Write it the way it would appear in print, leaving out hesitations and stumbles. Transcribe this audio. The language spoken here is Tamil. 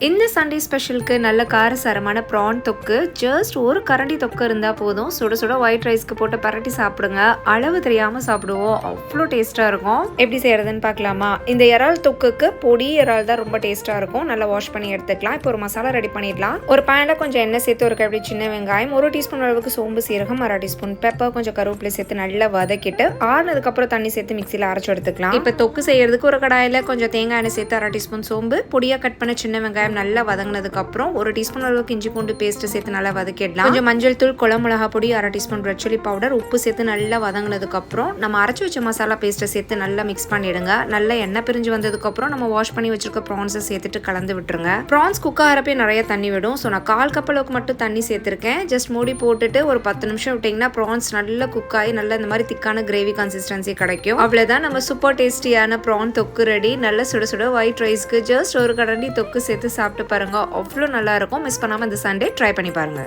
இந்த சண்டே ஸ்பெஷலுக்கு நல்ல காரசாரமான ப்ரான் தொக்கு. ஜஸ்ட் ஒரு கரண்டி தொக்கு இருந்தால் போதும். சுட சுட ஒயிட் ரைஸ்க்கு போட்டு பரட்டி சாப்பிடுங்க. அளவு தெரியாமல் சாப்பிடுவோம், அவ்வளோ டேஸ்ட்டாக இருக்கும். எப்படி செய்யறதுன்னு பார்க்கலாமா? இந்த இறால் தொக்குக்கு பொடி இறால் தான் ரொம்ப டேஸ்ட்டாக இருக்கும். நல்லா வாஷ் பண்ணி எடுத்துக்கலாம். இப்போ ஒரு மசாலா ரெடி பண்ணிடலாம். ஒரு பேனில் கொஞ்சம் எண்ணெய் சேர்த்து ஒரு கப்படி சின்ன வெங்காயம், 1 டீஸ்பூன் அளவுக்கு சோம்பு சீரகம், 1/2 டீஸ்பூன் பெப்பர், கொஞ்சம் கருவேப்பிலை சேர்த்து நல்லா வதக்கிட்டு ஆறுனதுக்கப்புறம் தண்ணி சேர்த்து மிக்சியில் அரைச்சி எடுத்துக்கலாம். இப்போ தொக்கு செய்யறதுக்கு ஒரு கடாயில் கொஞ்சம் தேங்காய் எண்ணெய் சேர்த்து 1/2 டீஸ்பூன் சோம்பு, பொடியாக கட் பண்ண சின்ன வெங்காயம் நல்லா வதங்கினதுக்கு அப்புறம் 1 டீஸ்பூன் அளவுக்கு இஞ்சி பூண்டு பேஸ்ட் சேர்த்து நல்லா வதக்கிடலாம். கொஞ்சம் மஞ்சள் தூள், குழம்பு மிளகா பொடி, 1/2 டீஸ்பூன் ரெட் சில்லி பவுடர், உப்பு சேர்த்து நல்லா வதங்கினதுக்கு அப்புறம் நம்ம அரைச்சி வச்ச மசாலா பேஸ்ட்டை சேர்த்து நல்லா மிக்ஸ் பண்ணிடுங்க. நல்லா எண்ணெய் பிரிஞ்சு வந்ததுக்கு அப்புறம் நம்ம வாஷ் பண்ணி வச்சிருக்க ப்ரான்ஸை சேர்த்துட்டு கலந்து விட்டுருங்க. ப்ரான்ஸ் குக் ஆகிறப்பே நிறைய தண்ணி விடும். ஸோ நான் 1/4 கப் அளவுக்கு மட்டும் தண்ணி சேர்த்திருக்கேன். ஜஸ்ட் மூடி போட்டுட்டு ஒரு 10 நிமிஷம் விட்டிங்கன்னா ப்ரான்ஸ் நல்லா குக் ஆகி நல்லா இந்த மாதிரி திக்கான கிரேவி கன்சிஸ்டன்சி கிடைக்கும். அவ்வளோதான், நம்ம சூப்பர் டேஸ்டியான ப்ரான் தொக்கு ரெடி. நல்லா சுட சுட ஒயிட் ரைஸ்க்கு ஜஸ்ட் ஒரு கரண்டி தொக்கு சேர்த்து சாப்பிட்டு பாருங்க, அவ்வளோ நல்லா இருக்கும். மிஸ் பண்ணாமல் இந்த சண்டே ட்ரை பண்ணி பாருங்க.